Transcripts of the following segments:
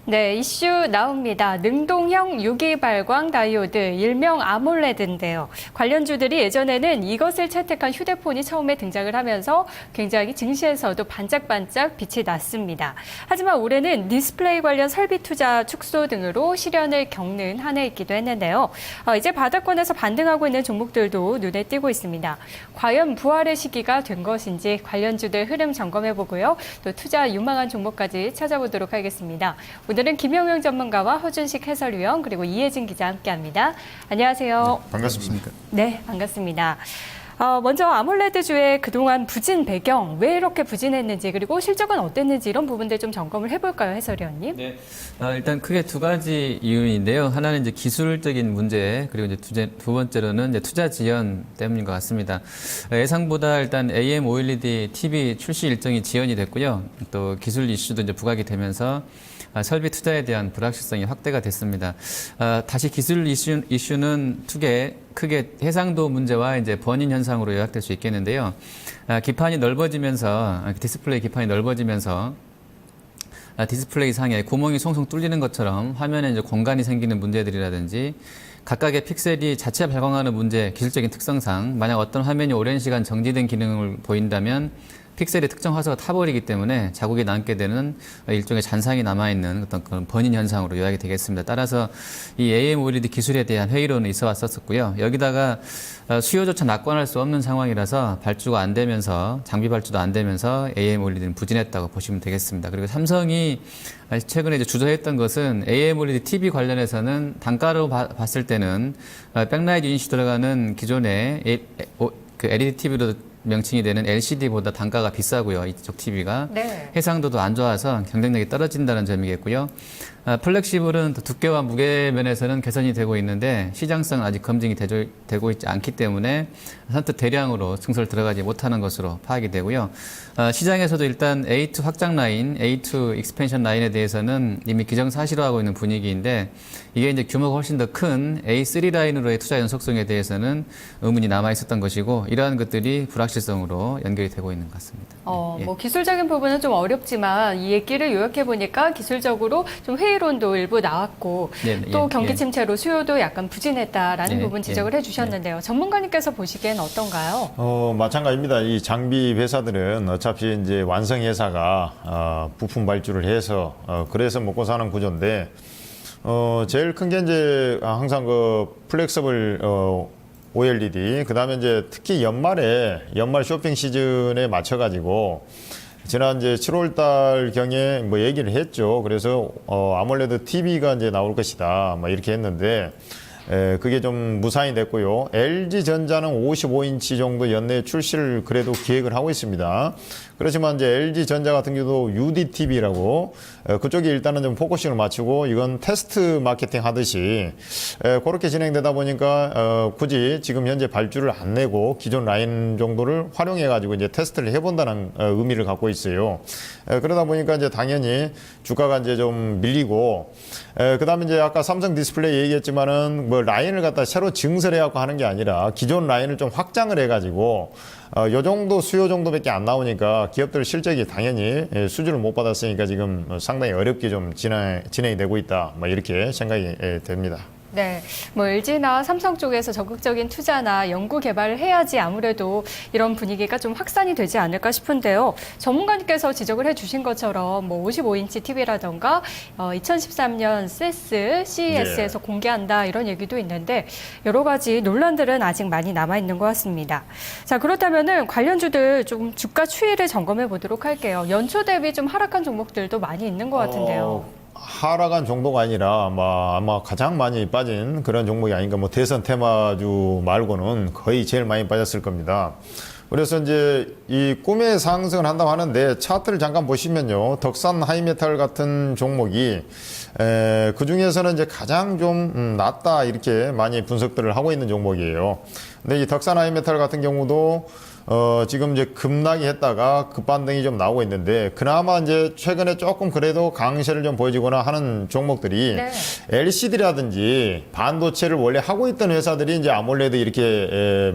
네, 이슈 나옵니다. 능동형 유기발광 다이오드, 일명 아몰레드인데요. 관련주들이 예전에는 이것을 채택한 휴대폰이 처음에 등장을 하면서 굉장히 증시에서도 반짝반짝 빛이 났습니다. 하지만 올해는 디스플레이 관련 설비 투자 축소 등으로 시련을 겪는 한 해이기도 했는데요. 이제 바닥권에서 반등하고 있는 종목들도 눈에 띄고 있습니다. 과연 부활의 시기가 된 것인지 관련주들 흐름 점검해보고요. 또 투자 유망한 종목까지 찾아보도록 하겠습니다. 오늘은 김영용 전문가와 허준식 해설위원 그리고 이혜진 기자 함께합니다. 안녕하세요. 네, 반갑습니다. 네, 반갑습니다. 먼저 아몰레드주의 그동안 부진 배경, 왜 이렇게 부진했는지 그리고 실적은 어땠는지 이런 부분들 좀 점검을 해볼까요, 해설위원님? 네, 일단 크게 두 가지 이유인데요. 하나는 이제 기술적인 문제, 그리고 이제 두 번째로는 이제 투자 지연 때문인 것 같습니다. 예상보다 일단 AM-OLED TV 출시 일정이 지연이 됐고요. 또 기술 이슈도 이제 부각이 되면서 설비 투자에 대한 불확실성이 확대가 됐습니다. 다시 기술 이슈는 크게 해상도 문제와 이제 번인 현상으로 요약될 수 있겠는데요. 기판이 넓어지면서 디스플레이 기판이 넓어지면서 디스플레이 상에 구멍이 송송 뚫리는 것처럼 화면에 이제 공간이 생기는 문제들이라든지 각각의 픽셀이 자체 발광하는 문제, 기술적인 특성상 만약 어떤 화면이 오랜 시간 정지된 기능을 보인다면 픽셀이 특정 화소가 타버리기 때문에 자국이 남게 되는 일종의 잔상이 남아있는 어떤 그런 번인 현상으로 요약이 되겠습니다. 따라서 이 AM-OLED 기술에 대한 회의론은 있어 왔었고요. 여기다가 수요조차 낙관할 수 없는 상황이라서 발주가 안 되면서 장비 발주도 안 되면서 AM-OLED는 부진했다고 보시면 되겠습니다. 그리고 삼성이 최근에 이제 주저했던 것은 AM-OLED TV 관련해서는 단가로 봤을 때는 백라이트 유닛이 들어가는 기존의 그 LED TV로 명칭이 되는 LCD보다 단가가 비싸고요. 이쪽 TV가. 네. 해상도도 안 좋아서 경쟁력이 떨어진다는 점이겠고요. 플렉시블은 두께와 무게 면에서는 개선이 되고 있는데 시장성은 아직 검증이 되고 있지 않기 때문에 선뜻 대량으로 증설 들어가지 못하는 것으로 파악이 되고요. 시장에서도 일단 A2 확장 라인, A2 익스펜션 라인에 대해서는 이미 기정사실화하고 있는 분위기인데 이게 이제 규모가 훨씬 더 큰 A3 라인으로의 투자 연속성에 대해서는 의문이 남아 있었던 것이고 이러한 것들이 불확실성으로 연결이 되고 있는 것 같습니다. 뭐 기술적인 부분은 좀 어렵지만 이 얘기를 요약해 보니까 기술적으로 좀 회의론도 일부 나왔고 또 경기 침체로 수요도 약간 부진했다라는 부분 지적을 해주셨는데요. 전문가님께서 보시기엔 어떤가요? 마찬가지입니다. 이 장비 회사들은 어차피 이제 완성 회사가 부품 발주를 해서 그래서 먹고 사는 구조인데 제일 큰 게 이제 항상 그 플렉서블 OLED 그다음에 이제 특히 연말 쇼핑 시즌에 맞춰가지고 지난 이제 7월 달 경에 뭐 얘기를 했죠. 그래서 아몰레드 TV가 이제 나올 것이다. 뭐 이렇게 했는데 그게 좀 무산이 됐고요. LG전자는 55인치 정도 연내 출시를 그래도 기획을 하고 있습니다. 그렇지만 이제 LG전자 같은 경우도 UDTV라고 그쪽이 일단은 좀 포커싱을 맞추고 이건 테스트 마케팅 하듯이 그렇게 진행되다 보니까 굳이 지금 현재 발주를 안 내고 기존 라인 정도를 활용해 가지고 이제 테스트를 해본다는 의미를 갖고 있어요. 그러다 보니까 이제 당연히 주가가 이제 좀 밀리고 그다음에 이제 아까 삼성 디스플레이 얘기했지만은 뭐 라인을 갖다 새로 증설해 갖고 하는 게 아니라 기존 라인을 좀 확장을 해 가지고 요 정도 수요 정도밖에 안 나오니까 기업들 실적이 당연히 수주를 못 받았으니까 지금 상당히 어렵게 좀 진행이 되고 있다. 뭐 이렇게 생각이 됩니다. 네, 뭐 LG나 삼성 쪽에서 적극적인 투자나 연구 개발을 해야지 아무래도 이런 분위기가 좀 확산이 되지 않을까 싶은데요. 전문가님께서 지적을 해주신 것처럼 뭐 55인치 TV라던가 2013년 CES에서 공개한다 이런 얘기도 있는데 여러 가지 논란들은 아직 많이 남아 있는 것 같습니다. 자, 그렇다면은 관련주들 좀 주가 추이를 점검해 보도록 할게요. 연초 대비 좀 하락한 종목들도 많이 있는 것 같은데요. 하락한 정도가 아니라 아마 가장 많이 빠진 그런 종목이 아닌가. 뭐 대선 테마주 말고는 거의 제일 많이 빠졌을 겁니다. 그래서 이제 이 꿈의 상승을 한다고 하는데 차트를 잠깐 보시면요. 덕산 하이메탈 같은 종목이 그 중에서는 이제 가장 좀 낮다 이렇게 많이 분석들을 하고 있는 종목이에요. 근데 이 덕산 하이메탈 같은 경우도 지금 이제 급락이 했다가 급반등이 좀 나오고 있는데 그나마 이제 최근에 조금 그래도 강세를 좀 보여주거나 하는 종목들이 LCD라든지 반도체를 원래 하고 있던 회사들이 이제 아몰레드 이렇게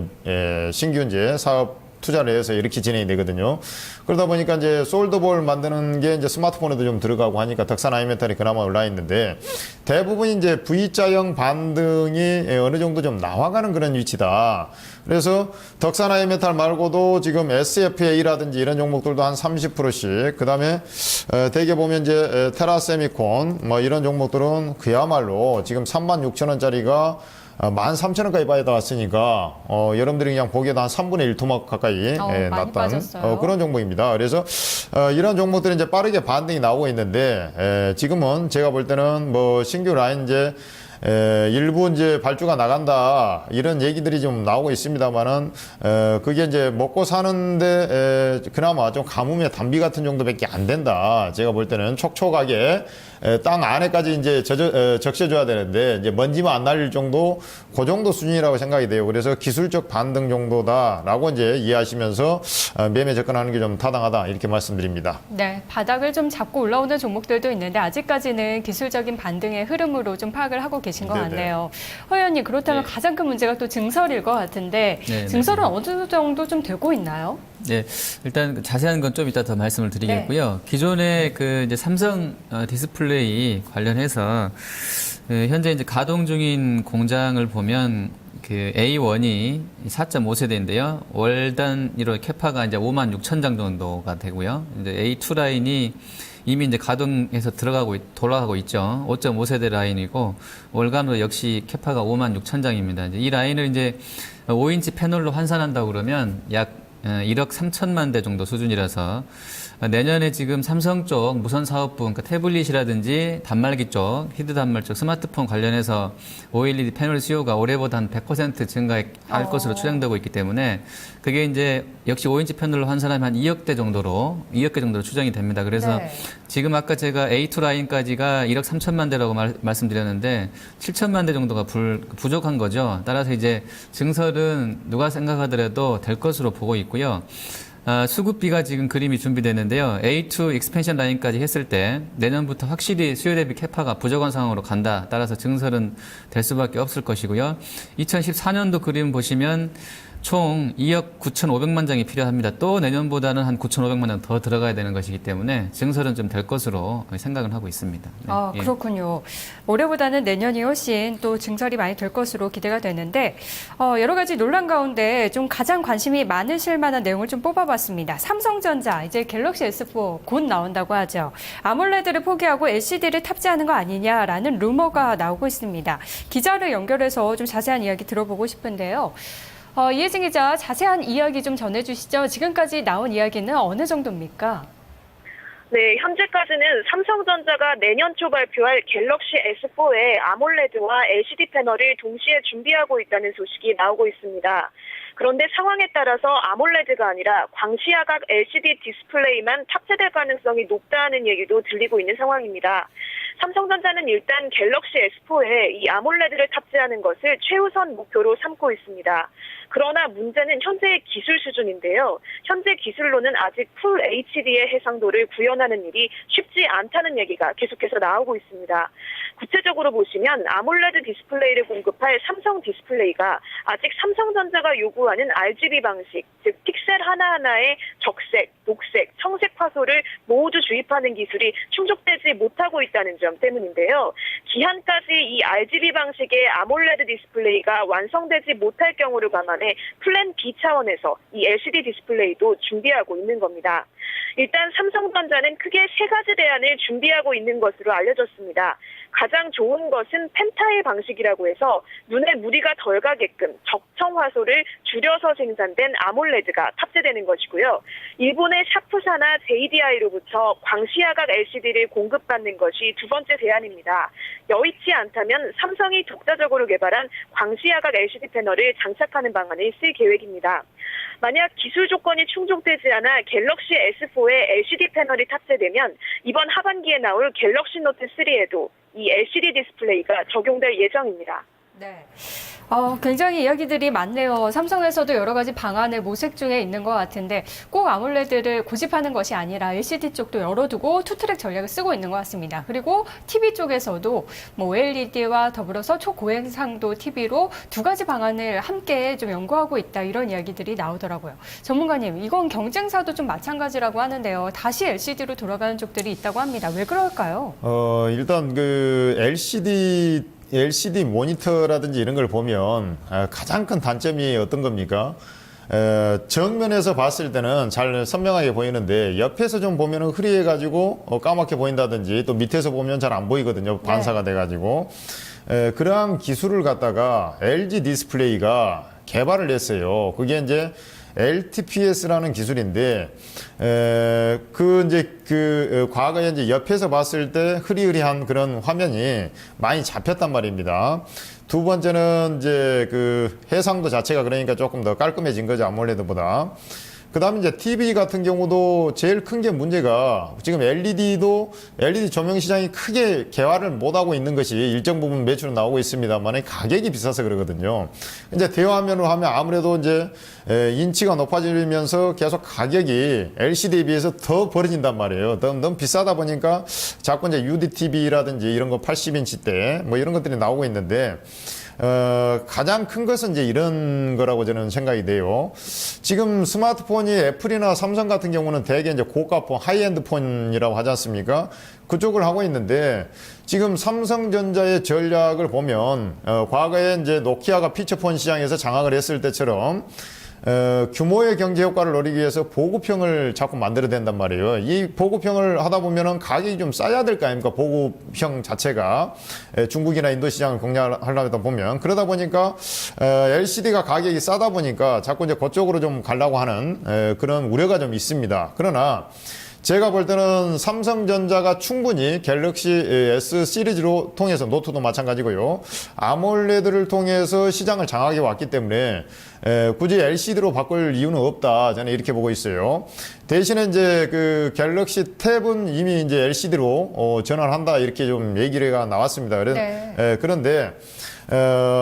신규 이제 사업 투자를 해서 이렇게 진행이 되거든요. 그러다 보니까 이제 솔더볼 만드는 게 이제 스마트폰에도 좀 들어가고 하니까 덕산 아이메탈이 그나마 올라 있는데 대부분 이제 V자형 반등이 어느 정도 좀 나와가는 그런 위치다. 그래서 덕산 아이메탈 말고도 지금 SFA라든지 이런 종목들도 한 30%씩, 그 다음에 대개 보면 이제 테라세미콘 뭐 이런 종목들은 그야말로 지금 36,000원짜리가 13,000원까지 빠져나왔으니까 여러분들이 그냥 보기에도 한 3분의 1 토막 가까이 많이 났던 빠졌어요. 그런 종목입니다. 그래서 이런 종목들이 이제 빠르게 반등이 나오고 있는데 지금은 제가 볼 때는 뭐 신규 라인 이제 일부 이제 발주가 나간다 이런 얘기들이 좀 나오고 있습니다만은 그게 이제 먹고 사는데 그나마 좀 가뭄의 단비 같은 정도밖에 안 된다. 제가 볼 때는 촉촉하게 땅 안에까지 이제 적셔줘야 되는데 이제 먼지만 안 날릴 정도 그 정도 수준이라고 생각이 돼요. 그래서 기술적 반등 정도다라고 이제 이해하시면서 매매 접근하는 게 좀 타당하다 이렇게 말씀드립니다. 네, 바닥을 좀 잡고 올라오는 종목들도 있는데 아직까지는 기술적인 반등의 흐름으로 좀 파악을 하고 계신 것 네네. 같네요. 허 의원님, 그렇다면 네. 가장 큰 문제가 또 증설일 것 같은데 네, 증설은 어느 정도 좀 되고 있나요? 네, 일단 그 자세한 건 좀 이따 더 말씀을 드리겠고요. 기존의 그 이제 삼성 디스플레이 관련해서 현재 이제 가동 중인 공장을 보면 그 A1이 4.5세대인데요. 월 단위로 캐파가 이제 56,000장 정도가 되고요. 이제 A2 라인이 이미 이제 가동해서 돌아가고 있죠. 5.5세대 라인이고 월간으로 역시 캐파가 56,000장입니다. 이 라인을 이제 5인치 패널로 환산한다고 그러면 약 1억 3천만 대 정도 수준이라서 내년에 지금 삼성 쪽 무선 사업부, 그러니까 태블릿이라든지 단말기 쪽, 히드 단말 쪽 스마트폰 관련해서 OLED 패널 수요가 올해보다 한 100% 증가할 것으로 추정되고 있기 때문에 그게 이제 역시 5인치 패널로 환산하면 한 2억 개 정도로 추정이 됩니다. 그래서 네. 지금 아까 제가 A2 라인까지가 1억 3천만 대라고 말씀드렸는데 7천만 대 정도가 부족한 거죠. 따라서 이제 증설은 누가 생각하더라도 될 것으로 보고 있고요. 수급비가 지금 그림이 준비되는데요. A2 익스펜션 라인까지 했을 때 내년부터 확실히 수요 대비 캐파가 부족한 상황으로 간다. 따라서 증설은 될 수밖에 없을 것이고요. 2014년도 그림 보시면 총 2억 9,500만 장이 필요합니다. 또 내년보다는 한 9,500만 장 더 들어가야 되는 것이기 때문에 증설은 좀 될 것으로 생각은 하고 있습니다. 네. 예. 그렇군요. 올해보다는 내년이 훨씬 또 증설이 많이 될 것으로 기대가 되는데 여러 가지 논란 가운데 좀 가장 관심이 많으실 만한 내용을 좀 뽑아봤습니다. 삼성전자 이제 갤럭시 S4 곧 나온다고 하죠. 아몰레드를 포기하고 LCD를 탑재하는 거 아니냐라는 루머가 나오고 있습니다. 기자를 연결해서 좀 자세한 이야기 들어보고 싶은데요. 이혜진 기자, 자세한 이야기 좀 전해주시죠. 지금까지 나온 이야기는 어느 정도입니까? 네, 현재까지는 삼성전자가 내년 초 발표할 갤럭시 S4의 아몰레드와 LCD 패널을 동시에 준비하고 있다는 소식이 나오고 있습니다. 그런데 상황에 따라서 아몰레드가 아니라 광시야각 LCD 디스플레이만 탑재될 가능성이 높다는 얘기도 들리고 있는 상황입니다. 삼성전자는 일단 갤럭시 S4에 이 아몰레드를 탑재하는 것을 최우선 목표로 삼고 있습니다. 그러나 문제는 현재의 기술 수준인데요. 현재 기술로는 아직 풀 HD의 해상도를 구현하는 일이 쉽지 않다는 얘기가 계속해서 나오고 있습니다. 구체적으로 보시면 아몰레드 디스플레이를 공급할 삼성 디스플레이가 아직 삼성전자가 요구하는 RGB 방식, 즉 픽셀 하나하나의 적색, 녹색, 청색 화소를 모두 주입하는 기술이 충족되지 못하고 있다는 점 때문인데요. 기한까지 이 RGB 방식의 아몰레드 디스플레이가 완성되지 못할 경우를 감안해 플랜 B 차원에서 이 LCD 디스플레이도 준비하고 있는 겁니다. 일단 삼성전자는 크게 세 가지 대안을 준비하고 있는 것으로 알려졌습니다. 가장 좋은 것은 펜타일 방식이라고 해서 눈에 무리가 덜 가게끔 적청 화소를 줄여서 생산된 아몰레드가 탑재되는 것이고요. 일본의 샤프사나 JDI로부터 광시야각 LCD를 공급받는 것이 두 번째 대안입니다. 여의치 않다면 삼성이 독자적으로 개발한 광시야각 LCD 패널을 장착하는 방안을 쓸 계획입니다. 만약 기술 조건이 충족되지 않아 갤럭시 S4에 LCD 패널이 탑재되면 이번 하반기에 나올 갤럭시 노트 3에도 이 LCD 디스플레이가 적용될 예정입니다. 네. 굉장히 이야기들이 많네요. 삼성에서도 여러 가지 방안을 모색 중에 있는 것 같은데 꼭 아몰레드를 고집하는 것이 아니라 LCD 쪽도 열어두고 투트랙 전략을 쓰고 있는 것 같습니다. 그리고 TV 쪽에서도 뭐 OLED와 더불어서 초고해상도 TV로 두 가지 방안을 함께 좀 연구하고 있다 이런 이야기들이 나오더라고요. 전문가님, 이건 경쟁사도 좀 마찬가지라고 하는데요. 다시 LCD로 돌아가는 쪽들이 있다고 합니다. 왜 그럴까요? 일단 그 LCD 모니터라든지 이런 걸 보면 가장 큰 단점이 어떤 겁니까? 정면에서 봤을 때는 잘 선명하게 보이는데 옆에서 좀 보면은 흐리해가지고 까맣게 보인다든지 또 밑에서 보면 잘 안 보이거든요. 반사가 돼가지고. 그러한 기술을 갖다가 LG 디스플레이가 개발을 했어요. 그게 이제 LTPS라는 기술인데, 과거에 이제 옆에서 봤을 때 흐리흐리한 그런 화면이 많이 잡혔단 말입니다. 두 번째는 이제 그 해상도 자체가 그러니까 조금 더 깔끔해진 거죠, 아몰레드보다. 그 다음에 이제 TV 같은 경우도 제일 큰 게 문제가 지금 LED 조명 시장이 크게 개화를 못하고 있는 것이 일정 부분 매출은 나오고 있습니다만 가격이 비싸서 그러거든요. 이제 대화면으로 하면 아무래도 이제 인치가 높아지면서 계속 가격이 LCD에 비해서 더 벌어진단 말이에요. 너무 비싸다 보니까 자꾸 이제 UDTV라든지 이런 거 80인치대 뭐 이런 것들이 나오고 있는데 가장 큰 것은 이제 이런 거라고 저는 생각이 돼요. 지금 스마트폰이 애플이나 삼성 같은 경우는 대개 이제 고가폰, 하이엔드 폰이라고 하지 않습니까? 그쪽을 하고 있는데 지금 삼성전자의 전략을 보면 과거에 이제 노키아가 피처폰 시장에서 장악을 했을 때처럼 규모의 경제 효과를 노리기 위해서 보급형을 자꾸 만들어야 된단 말이에요. 이 보급형을 하다 보면은 가격이 좀 싸야 될 거 아닙니까? 보급형 자체가 중국이나 인도 시장을 공략하려다 보면 그러다 보니까 LCD가 가격이 싸다 보니까 자꾸 이제 그쪽으로 좀 가려고 하는 그런 우려가 좀 있습니다. 그러나 제가 볼 때는 삼성전자가 충분히 갤럭시 S 시리즈로 통해서 노트도 마찬가지고요. 아몰레드를 통해서 시장을 장악해 왔기 때문에 굳이 LCD로 바꿀 이유는 없다. 저는 이렇게 보고 있어요. 대신에 이제 그 갤럭시 탭은 이미 이제 LCD로 전환한다 이렇게 좀 얘기가 나왔습니다. 그런데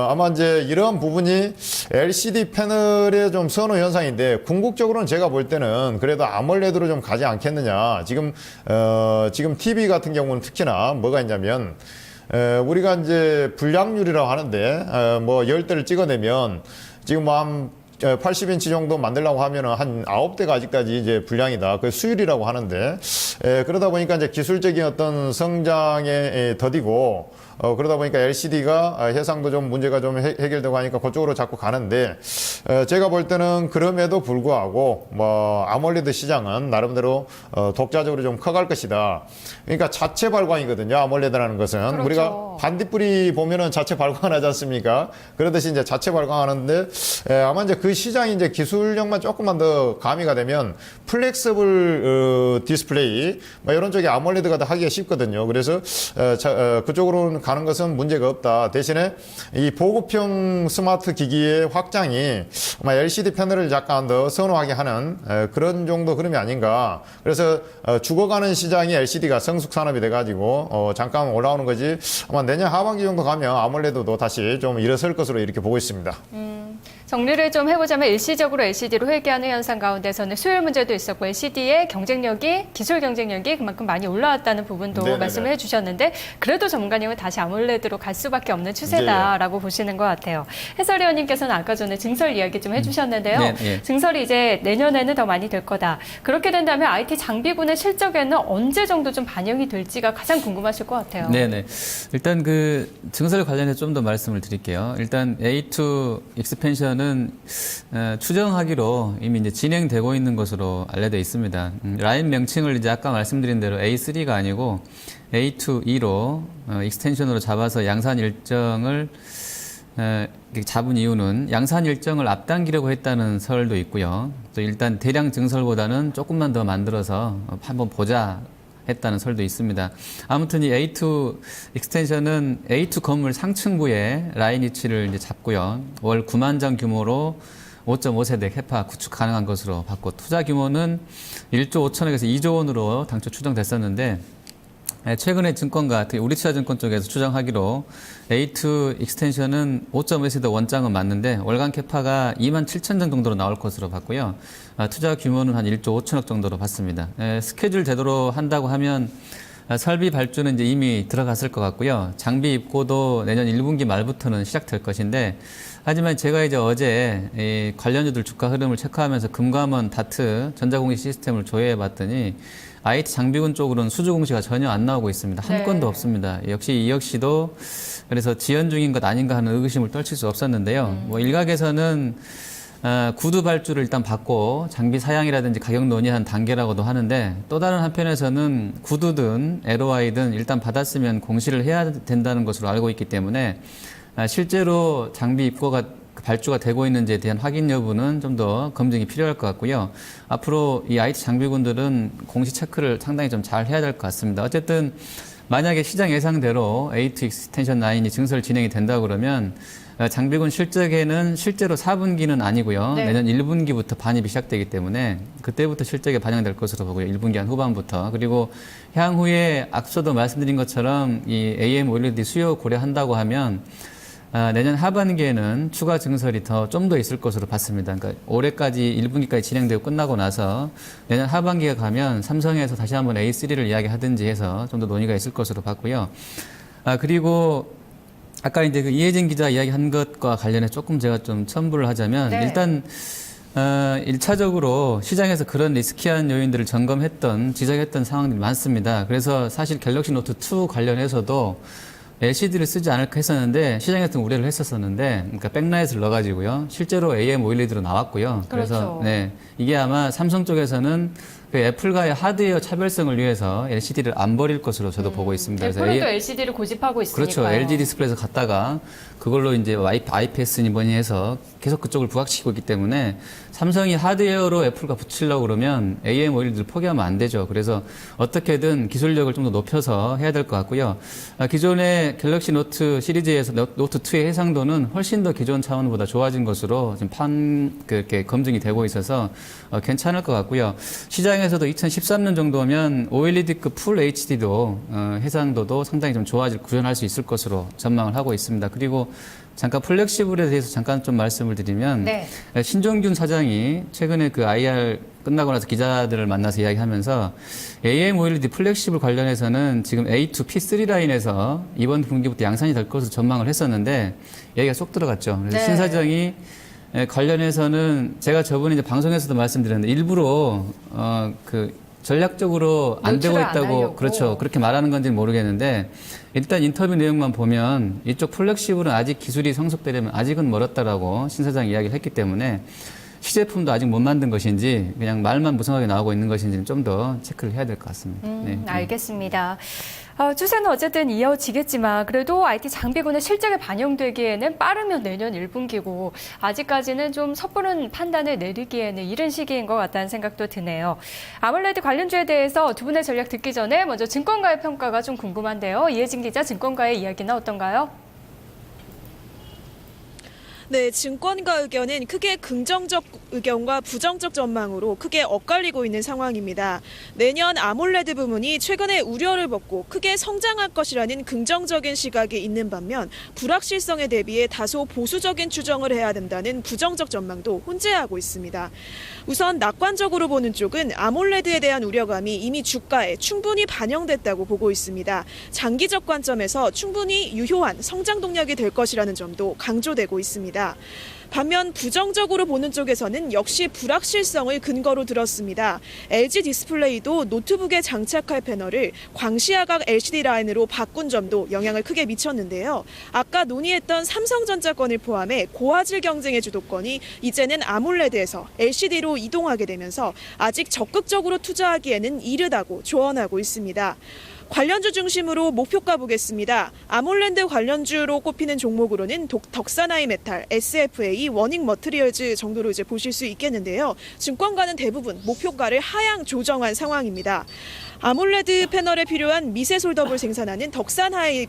아마 이제 이런 부분이 LCD 패널의 좀 선호 현상인데 궁극적으로는 제가 볼 때는 그래도 아몰레드로 좀 가지 않겠느냐. 지금 TV 같은 경우는 특히나 뭐가 있냐면 우리가 이제 불량률이라고 하는데 뭐 10대를 찍어내면 지금 뭐 한 80인치 정도 만들려고 하면은 한 9대가 아직까지 이제 불량이다. 그 수율이라고 하는데, 그러다 보니까 이제 기술적인 어떤 성장에 더디고, 그러다 보니까 LCD가 해상도 좀 문제가 좀 해결되고 하니까 그쪽으로 자꾸 가는데, 제가 볼 때는 그럼에도 불구하고, 뭐, 아몰레드 시장은 나름대로 독자적으로 좀 커갈 것이다. 그러니까 자체 발광이거든요. 아몰레드라는 것은. 그렇죠. 우리가 반딧불이 보면은 자체 발광을 하지 않습니까? 그러듯이 이제 자체 발광하는데, 아마 이제 그 시장이 이제 기술력만 조금만 더 가미가 되면 플렉서블 디스플레이 뭐 이런 쪽에 아몰레드가 더 하기가 쉽거든요. 그래서 그쪽으로 가는 것은 문제가 없다. 대신에 이 보급형 스마트 기기의 확장이 아마 LCD 패널을 약간 더 선호하게 하는 그런 정도 흐름이 아닌가. 그래서 죽어가는 시장이 LCD가 성숙 산업이 돼가지고 잠깐 올라오는 거지. 아마 내년 하반기 정도 가면 아몰레드도 다시 좀 일어설 것으로 이렇게 보고 있습니다. 정리를 좀 해보자면 일시적으로 LCD로 회귀하는 현상 가운데서는 수요일 문제도 있었고 LCD의 기술 경쟁력이 그만큼 많이 올라왔다는 부분도 네네네. 말씀을 해주셨는데 그래도 전문가님은 다시 아몰레드로 갈 수밖에 없는 추세다라고 보시는 것 같아요. 해설위원님께서는 아까 전에 증설 이야기 좀 해주셨는데요. 네. 증설이 이제 내년에는 더 많이 될 거다. 그렇게 된다면 IT 장비군의 실적에는 언제 정도 좀 반영이 될지가 가장 궁금하실 것 같아요. 네네. 일단 그 증설 관련해서 좀 더 말씀을 드릴게요. 일단 A2 익스펜션은 추정하기로 이미 이제 진행되고 있는 것으로 알려져 있습니다. 라인 명칭을 이제 아까 말씀드린 대로 A3가 아니고 A2E로 익스텐션으로 잡아서 양산 일정을 잡은 이유는 양산 일정을 앞당기려고 했다는 설도 있고요. 또 일단 대량 증설보다는 조금만 더 만들어서 한번 보자 했다는 설도 있습니다. 아무튼 이 A2 익스텐션은 A2 건물 상층부에 라인 위치를 이제 잡고요. 월 9만 장 규모로 5.5세대 캐파 구축 가능한 것으로 봤고 투자 규모는 1조 5천억에서 2조 원으로 당초 추정됐었는데 최근에 증권가, 특히 우리투자증권 쪽에서 추정하기로 A2 익스텐션은 5.5에서 원장은 맞는데 월간 캐파가 27,000장 정도로 나올 것으로 봤고요. 투자 규모는 한 1조 5천억 정도로 봤습니다. 스케줄 제대로 한다고 하면 설비 발주는 이제 이미 들어갔을 것 같고요. 장비 입고도 내년 1분기 말부터는 시작될 것인데, 하지만 제가 이제 어제 이 관련주들 주가 흐름을 체크하면서 금감원 다트 전자공시 시스템을 조회해 봤더니 IT 장비군 쪽으로는 수주 공시가 전혀 안 나오고 있습니다. 한 네. 건도 없습니다. 역시 이 역시도 그래서 지연 중인 것 아닌가 하는 의구심을 떨칠 수 없었는데요. 뭐 일각에서는 구두 발주를 일단 받고 장비 사양이라든지 가격 논의한 단계라고도 하는데, 또 다른 한편에서는 구두든 LOI든 일단 받았으면 공시를 해야 된다는 것으로 알고 있기 때문에 실제로 장비 입고가 발주가 되고 있는지에 대한 확인 여부는 좀 더 검증이 필요할 것 같고요. 앞으로 이 IT 장비군들은 공시 체크를 상당히 좀 잘 해야 될 것 같습니다. 어쨌든 만약에 시장 예상대로 A2 익스텐션 라인이 증설 진행이 된다 그러면 장비군 실적에는 실제로 4분기는 아니고요. 네. 내년 1분기부터 반입이 시작되기 때문에 그때부터 실적에 반영될 것으로 보고요. 1분기 한 후반부터. 그리고 향후에 앞서도 말씀드린 것처럼 이 AM OLED 수요 고려한다고 하면 내년 하반기에는 추가 증설이 좀 더 있을 것으로 봤습니다. 그러니까 올해까지 1분기까지 진행되고 끝나고 나서 내년 하반기에 가면 삼성에서 다시 한번 A3를 이야기하든지 해서 좀 더 논의가 있을 것으로 봤고요. 그리고 아까 이제 그 이혜진 기자 이야기한 것과 관련해 조금 제가 좀 첨부를 하자면, 네. 일단 1차적으로 시장에서 그런 리스키한 요인들을 점검했던, 지적했던 상황들이 많습니다. 그래서 사실 갤럭시 노트 2 관련해서도 LCD를 쓰지 않을까 했었는데 시장에서 우려를 했었었는데, 그러니까 백라이트를 넣어가지고요. 실제로 AM OLED로 나왔고요. 그래서 그렇죠. 네, 이게 아마 삼성 쪽에서는 그 애플과의 하드웨어 차별성을 위해서 LCD를 안 버릴 것으로 저도 보고 있습니다. 애플은 또 LCD를 고집하고 있으니까요. 그렇죠. LG 디스플레이에서 갔다가 그걸로 이제 IPS니 뭐니 해서 계속 그쪽을 부각시키고 있기 때문에 삼성이 하드웨어로 애플과 붙이려고 그러면 AM OLED를 포기하면 안 되죠. 그래서 어떻게든 기술력을 좀 더 높여서 해야 될 것 같고요. 기존의 갤럭시 노트 시리즈에서 노트 2의 해상도는 훨씬 더 기존 차원보다 좋아진 것으로 지금 그렇게 검증이 되고 있어서 괜찮을 것 같고요. 시장에서도 2013년 정도면 OLED급 풀 HD도 해상도도 상당히 좀 구현할 수 있을 것으로 전망을 하고 있습니다. 그리고 잠깐 플렉시블에 대해서 잠깐 좀 말씀을 드리면, 네. 신종균 사장이 최근에 그 IR 끝나고 나서 기자들을 만나서 이야기하면서 AM OLED 플렉시블 관련해서는 지금 A2 P3 라인에서 이번 분기부터 양산이 될 것으로 전망을 했었는데 얘기가 쏙 들어갔죠. 그래서 네. 신 사장이 관련해서는 제가 저번에 이제 방송에서도 말씀드렸는데 일부러 전략적으로 안 되고 노출을 안 있다고, 하려고. 그렇죠. 그렇게 말하는 건지는 모르겠는데 일단 인터뷰 내용만 보면 이쪽 플렉시블은 아직 기술이 성숙되려면 아직은 멀었다라고 신 사장이 이야기를 했기 때문에 시제품도 아직 못 만든 것인지 그냥 말만 무성하게 나오고 있는 것인지는 좀 더 체크를 해야 될 것 같습니다. 네. 알겠습니다. 추세는 어쨌든 이어지겠지만 그래도 IT 장비군의 실적에 반영되기에는 빠르면 내년 1분기고 아직까지는 좀 섣부른 판단을 내리기에는 이른 시기인 것 같다는 생각도 드네요. 아몰레드 관련주에 대해서 두 분의 전략 듣기 전에 먼저 증권가의 평가가 좀 궁금한데요. 이혜진 기자, 증권가의 이야기는 어떤가요? 네, 증권가 의견은 크게 긍정적 의견과 부정적 전망으로 크게 엇갈리고 있는 상황입니다. 내년 아몰레드 부문이 최근에 우려를 벗고 크게 성장할 것이라는 긍정적인 시각이 있는 반면 불확실성에 대비해 다소 보수적인 추정을 해야 된다는 부정적 전망도 혼재하고 있습니다. 우선 낙관적으로 보는 쪽은 아몰레드에 대한 우려감이 이미 주가에 충분히 반영됐다고 보고 있습니다. 장기적 관점에서 충분히 유효한 성장 동력이 될 것이라는 점도 강조되고 있습니다. 반면 부정적으로 보는 쪽에서는 역시 불확실성을 근거로 들었습니다. LG 디스플레이도 노트북에 장착할 패널을 광시야각 LCD 라인으로 바꾼 점도 영향을 크게 미쳤는데요. 아까 논의했던 삼성전자 건을 포함해 고화질 경쟁의 주도권이 이제는 아몰레드에서 LCD로 이동하게 되면서 아직 적극적으로 투자하기에는 이르다고 조언하고 있습니다. 관련주 중심으로 목표가 보겠습니다. 아몰레드 관련주로 꼽히는 종목으로는 덕산하이 메탈, SFA, 워닝 머트리얼즈 정도로 이제 보실 수 있겠는데요. 증권가는 대부분 목표가를 하향 조정한 상황입니다. 아몰레드 패널에 필요한 미세 솔더블 생산하는 덕산하이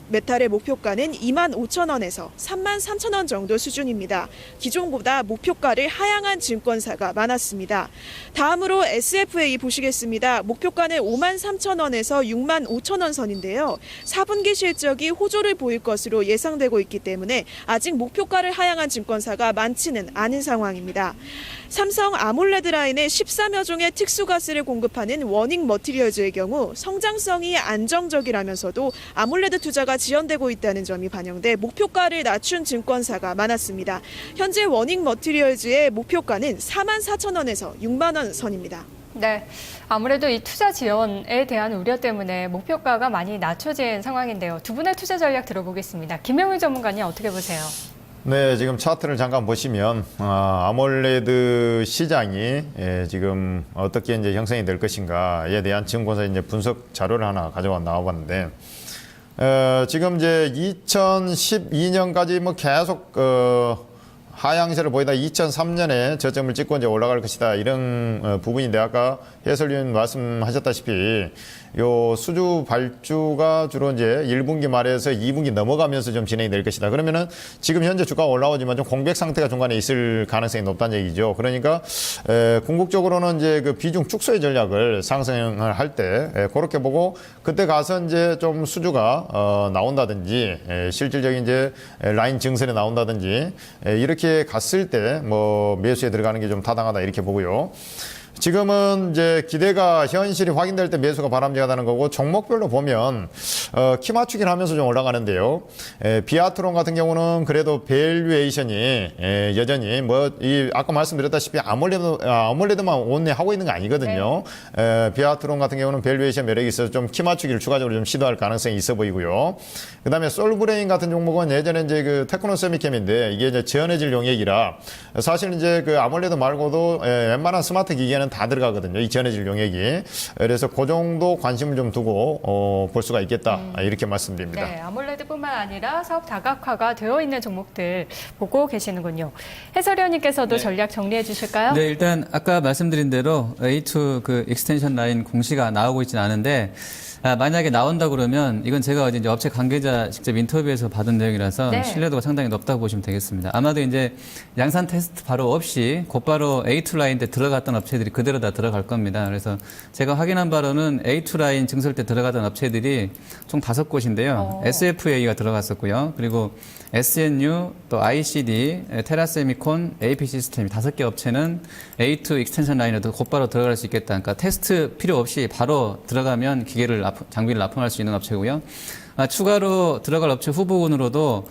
메탈의 목표가는 25,000원에서 33,000원 정도 수준입니다. 기존보다 목표가를 하향한 증권사가 많았습니다. 다음으로 SFA 보시겠습니다. 목표가는 53,000원에서 65,000원 선인데요. 4분기 실적이 호조를 보일 것으로 예상되고 있기 때문에 아직 목표가를 하향한 증권사가 많지는 않은 상황입니다. 삼성 아몰레드 라인의 13여 종의 특수가스를 공급하는 워닝 머티리얼즈의 경우 성장성이 안정적이라면서도 아몰레드 투자가 지연되고 있다는 점이 반영돼 목표가를 낮춘 증권사가 많았습니다. 현재 워닝 머티리얼즈의 목표가는 44,000원에서 6만 원 선입니다. 네, 아무래도 이 투자 지연에 대한 우려 때문에 목표가가 많이 낮춰진 상황인데요. 두 분의 투자 전략 들어보겠습니다. 김영일 전문가님 어떻게 보세요? 네, 지금 차트를 잠깐 보시면 아몰레드 시장이 지금 어떻게 이제 형성이 될 것인가에 대한 증권사 이제 분석 자료를 하나 가져와 나와봤는데 지금 이제 2012년까지 뭐 계속 하향세를 보이다 2003년에 저점을 찍고 이제 올라갈 것이다 이런 부분인데 아까 해설위원 말씀하셨다시피 요 수주 발주가 주로 이제 1분기 말에서 2분기 넘어가면서 좀 진행이 될 것이다. 그러면은 지금 현재 주가가 올라오지만 좀 공백 상태가 중간에 있을 가능성이 높다는 얘기죠. 그러니까 궁극적으로는 이제 그 비중 축소의 전략을 상승을 할 때 그렇게 보고 그때 가서 이제 좀 수주가 나온다든지 실질적인 이제 라인 증설이 나온다든지 이렇게 갔을 때 뭐 매수에 들어가는 게 좀 타당하다 이렇게 보고요. 지금은 이제 기대가 현실이 확인될 때 매수가 바람직하다는 거고 종목별로 보면 키 맞추기를 하면서 좀 올라가는데요. 비아트론 같은 경우는 그래도 밸류에이션이 여전히 뭐 이 아까 말씀드렸다시피 아몰레드만 온리하고 있는 거 아니거든요. 비아트론 같은 경우는 밸류에이션 매력이 있어서 좀 키 맞추기를 추가적으로 좀 시도할 가능성이 있어 보이고요. 그다음에 솔브레인 같은 종목은 예전에 이제 그 테크노 세미캠인데 이게 이제 전해질 용액이라 사실 이제 그 아몰레드 말고도 웬만한 스마트 기기에는 다 들어가거든요. 이 전해질 용액이. 그래서 그 정도 관심을 좀 두고 볼 수가 있겠다. 이렇게 말씀드립니다. 네, 아몰레드뿐만 아니라 사업 다각화가 되어 있는 종목들 보고 계시는군요. 해설위원님께서도 전략 정리해 주실까요? 네, 일단 아까 말씀드린 대로 A2 그 익스텐션 라인 공시가 나오고 있지는 않은데 만약에 나온다 그러면 이건 제가 어제 이제 업체 관계자 직접 인터뷰에서 받은 내용이라서 네. 신뢰도가 상당히 높다고 보시면 되겠습니다. 아마도 이제 양산 테스트 바로 없이 곧바로 A2 라인 때 들어갔던 업체들이 그대로 다 들어갈 겁니다. 그래서 제가 확인한 바로는 A2 라인 증설 때 들어가던 업체들이 총 5곳인데요. SFA가 들어갔었고요. 그리고 SNU, 또 ICD, 테라세미콘, AP 시스템 5개 업체는 A2 익스텐션 라인에도 곧바로 들어갈 수 있겠다. 그러니까 테스트 필요 없이 바로 들어가면 장비를 납품할 수 있는 업체고요. 추가로 들어갈 업체 후보군으로도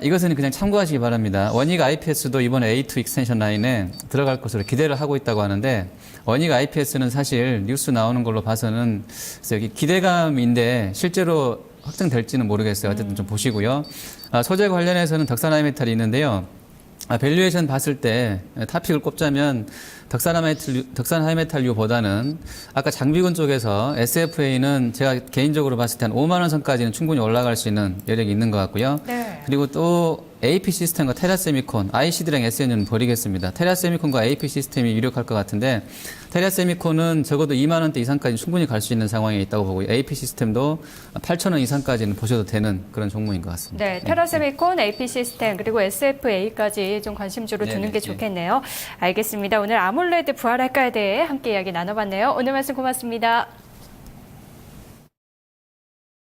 이것은 그냥 참고하시기 바랍니다. 원익 IPS도 이번에 A2 익스텐션 라인에 들어갈 것으로 기대를 하고 있다고 하는데 원익 IPS는 사실 뉴스 나오는 걸로 봐서는 여기 기대감인데 실제로 확정될지는 모르겠어요. 어쨌든 좀 보시고요. 소재 관련해서는 덕산 하이메탈이 있는데요. 밸류에이션 봤을 때 탑픽을 꼽자면 덕산 하이메탈류보다는 아까 장비군 쪽에서 SFA는 제가 개인적으로 봤을 때 한 5만 원 선까지는 충분히 올라갈 수 있는 여력이 있는 것 같고요. 네. 그리고 또 AP 시스템과 테라세미콘, ICD랑 SNU는 버리겠습니다. 테라세미콘과 AP 시스템이 유력할 것 같은데 테라세미콘은 적어도 2만 원대 이상까지 충분히 갈 수 있는 상황에 있다고 보고요. AP 시스템도 8천 원 이상까지는 보셔도 되는 그런 종목인 것 같습니다. 네, 테라세미콘, AP 시스템 그리고 SFA까지 좀 관심주로 두는 게 좋겠네요. 알겠습니다. 오늘 아몰레드 부활할까에 대해 함께 이야기 나눠봤네요. 오늘 말씀 고맙습니다.